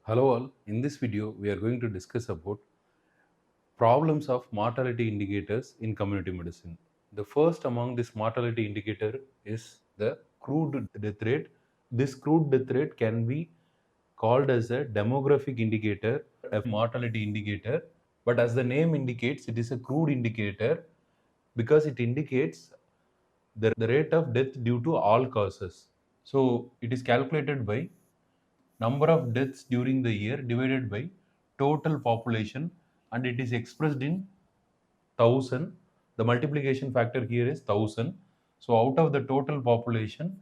Hello all, in this video we are going to discuss about problems of mortality indicators in community medicine. The first among this mortality indicator is the crude death rate. This crude death rate can be called as a demographic indicator, a mortality indicator, but as the name indicates, it is a crude indicator because it indicates the rate of death due to all causes. So it is calculated by number of deaths during the year divided by total population, and it is expressed in 1000. The multiplication factor here is 1000. So out of the total population,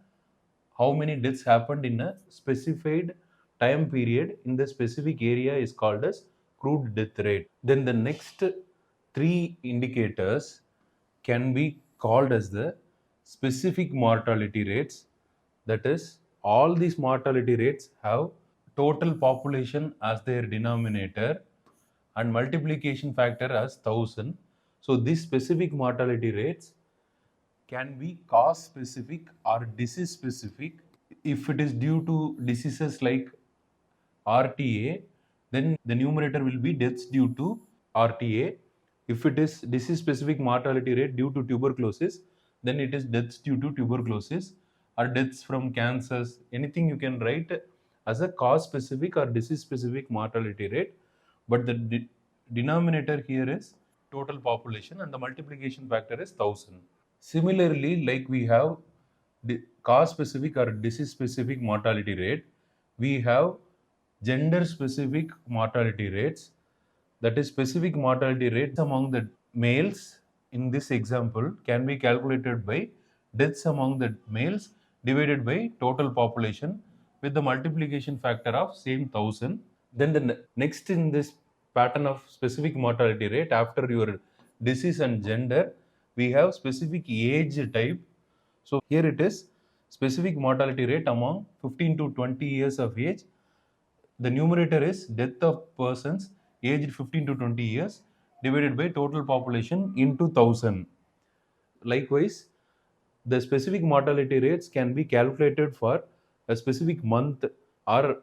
how many deaths happened in a specified time period in the specific area is called as crude death rate. Then the next three indicators can be called as the specific mortality rates. That is, all these mortality rates have total population as their denominator and multiplication factor as 1000. So these specific mortality rates can be cause specific or disease specific. If it is due to diseases like RTA, then the numerator will be deaths due to RTA. If it is disease specific mortality rate due to tuberculosis, then it is deaths due to tuberculosis or deaths from cancers. Anything you can write as a cause specific or disease specific mortality rate, but the denominator here is total population and the multiplication factor is 1000. Similarly, like we have cause specific or disease specific mortality rate, we have gender specific mortality rates. That is, specific mortality rates among the males in this example can be calculated by deaths among the males divided by total population with the multiplication factor of same 1000. Then the next in this pattern of specific mortality rate, after your disease and gender, we have specific age type. So here it is specific mortality rate among 15 to 20 years of age. The numerator is death of persons aged 15 to 20 years divided by total population into 1000. Likewise, the specific mortality rates can be calculated for a specific month or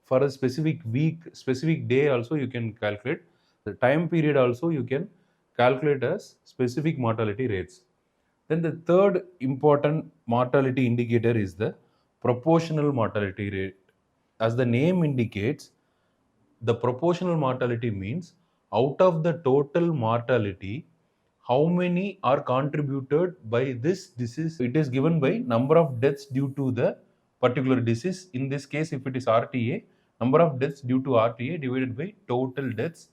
for a specific week, specific day also you can calculate. The time period also you can calculate as specific mortality rates. Then the third important mortality indicator is the proportional mortality rate. As the name indicates, the proportional mortality means out of the total mortality, how many are contributed by this disease. It is given by number of deaths due to the particular disease. In this case, if it is RTA, number of deaths due to RTA divided by total deaths,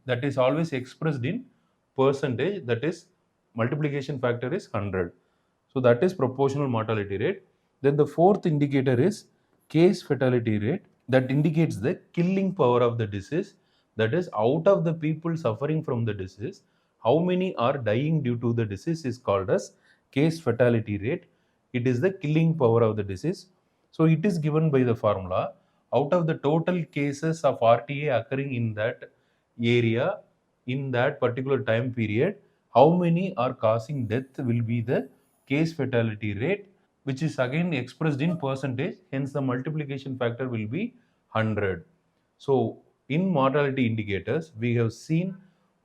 that is always expressed in percentage, that is multiplication factor is 100. So that is proportional mortality rate. Then the fourth indicator is case fatality rate, that indicates the killing power of the disease. That is, out of the people suffering from the disease, how many are dying due to the disease is called as case fatality rate. It is the killing power of the disease. So it is given by the formula, out of the total cases of RTA occurring in that area in that particular time period, how many are causing death will be the case fatality rate, which is again expressed in percentage, hence the multiplication factor will be 100. So in mortality indicators, we have seen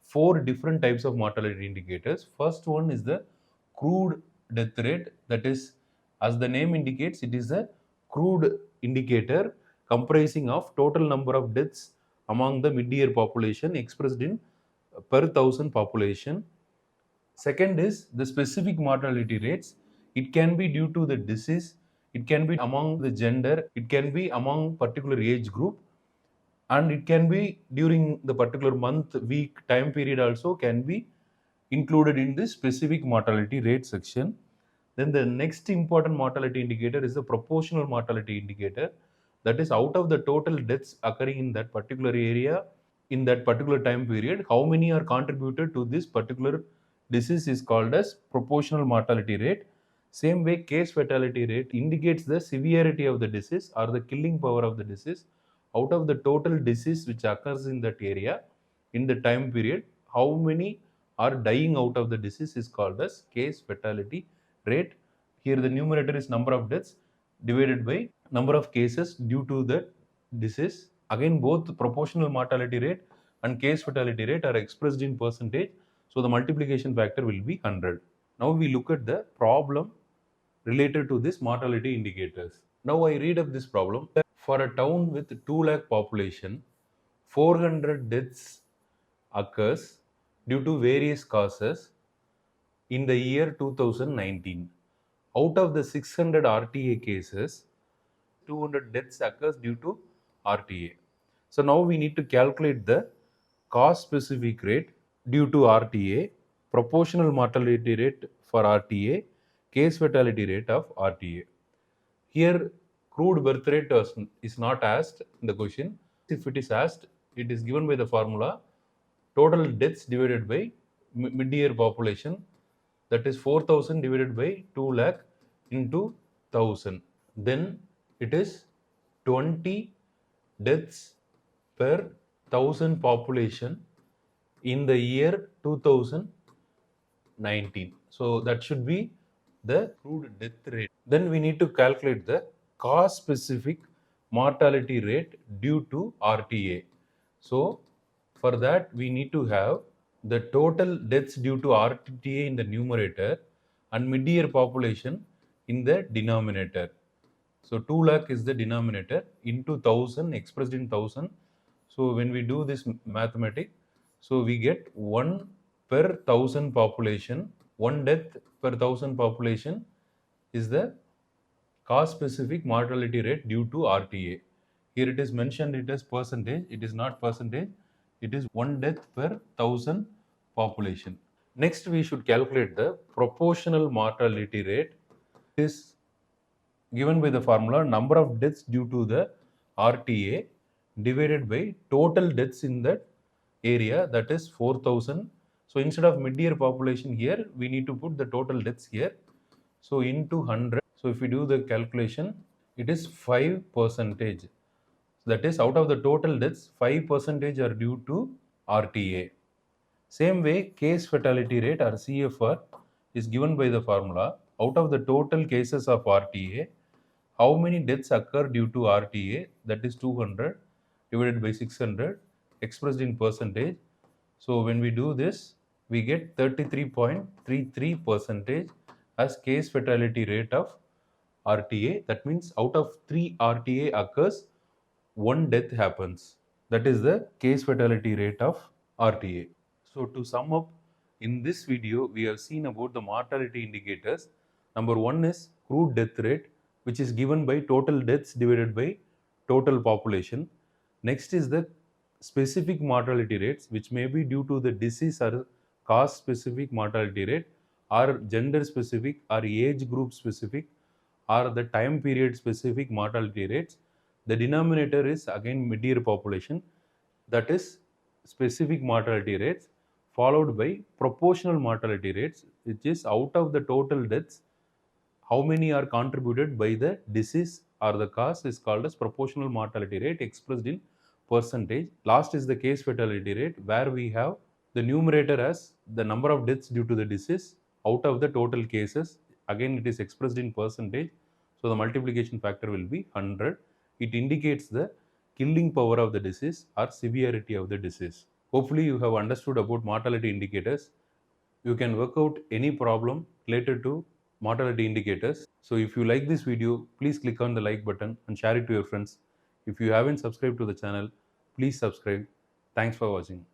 four different types of mortality indicators. First one is the crude death rate, that is, as the name indicates, it is a crude indicator comprising of total number of deaths among the mid-year population expressed in per thousand population. Second is the specific mortality rates. It can be due to the disease, it can be among the gender, it can be among particular age group, and it can be during the particular month, week, time period also can be included in this specific mortality rate section. Then the next important mortality indicator is the proportional mortality indicator. That is, out of the total deaths occurring in that particular area in that particular time period, how many are contributed to this particular disease is called as proportional mortality rate. Same way, case fatality rate indicates the severity of the disease or the killing power of the disease. Out of the total disease which occurs in that area in the time period, how many are dying out of the disease is called as case fatality rate. Here the numerator is number of deaths divided by number of cases due to the disease. Again, both proportional mortality rate and case fatality rate are expressed in percentage, so the multiplication factor will be 100. Now we look at the problem related to this mortality indicators. Now I read up this problem. For a town with 2 lakh population, 400 deaths occurs due to various causes in the year 2019. Out of the 600 RTA cases, 200 deaths occurs due to RTA. So now we need to calculate the cause specific rate due to RTA, proportional mortality rate for RTA, case fatality rate of RTA. Here, crude birth rate is not asked in the question. If it is asked, it is given by the formula total deaths divided by mid-year population, that is 4,000 divided by 2 lakh into 1,000. Then it is 20 deaths per 1,000 population in the year 2019. So that should be the crude death rate. Then we need to calculate the cause specific mortality rate due to RTA. So for that we need to have the total deaths due to RTA in the numerator and mid-year population in the denominator. So 2 lakh is the denominator into 1000 expressed in 1000. So when we do this mathematic, so we get 1 per 1000 population, 1 death per 1000 population is the cause specific mortality rate due to RTA. Here it is mentioned it as percentage, it is not percentage, it is 1 death per 1000 population. Next we should calculate the proportional mortality rate. It is given by the formula number of deaths due to the RTA divided by total deaths in that area, that is 4,000. So instead of mid-year population here, we need to put the total deaths here. So into 100. So if we do the calculation, it is 5%. That is out of the total deaths, 5% are due to RTA. Same way, case fatality rate or CFR is given by the formula out of the total cases of RTA, how many deaths occur due to RTA, that is 200 divided by 600 expressed in percentage. So when we do this, we get 33.33% as case fatality rate of RTA. That means out of 3 RTA occurs, 1 death happens. That is the case fatality rate of RTA. So to sum up, in this video, we have seen about the mortality indicators. Number 1 is crude death rate, which is given by total deaths divided by total population. Next is the specific mortality rates, which may be due to the disease or cause specific mortality rate, or gender specific, or age group specific, or the time period specific mortality rates. The denominator is again mid-year population, that is specific mortality rates, followed by proportional mortality rates, which is out of the total deaths, how many are contributed by the disease or the cause is called as proportional mortality rate expressed in percentage. Last is the case fatality rate, where we have the numerator as the number of deaths due to the disease out of the total cases. Again, it is expressed in percentage. So the multiplication factor will be 100. It indicates the killing power of the disease or severity of the disease. Hopefully you have understood about mortality indicators. You can work out any problem related to mortality indicators. So if you like this video, please click on the like button and share it to your friends. If you haven't subscribed to the channel, please subscribe. Thanks for watching.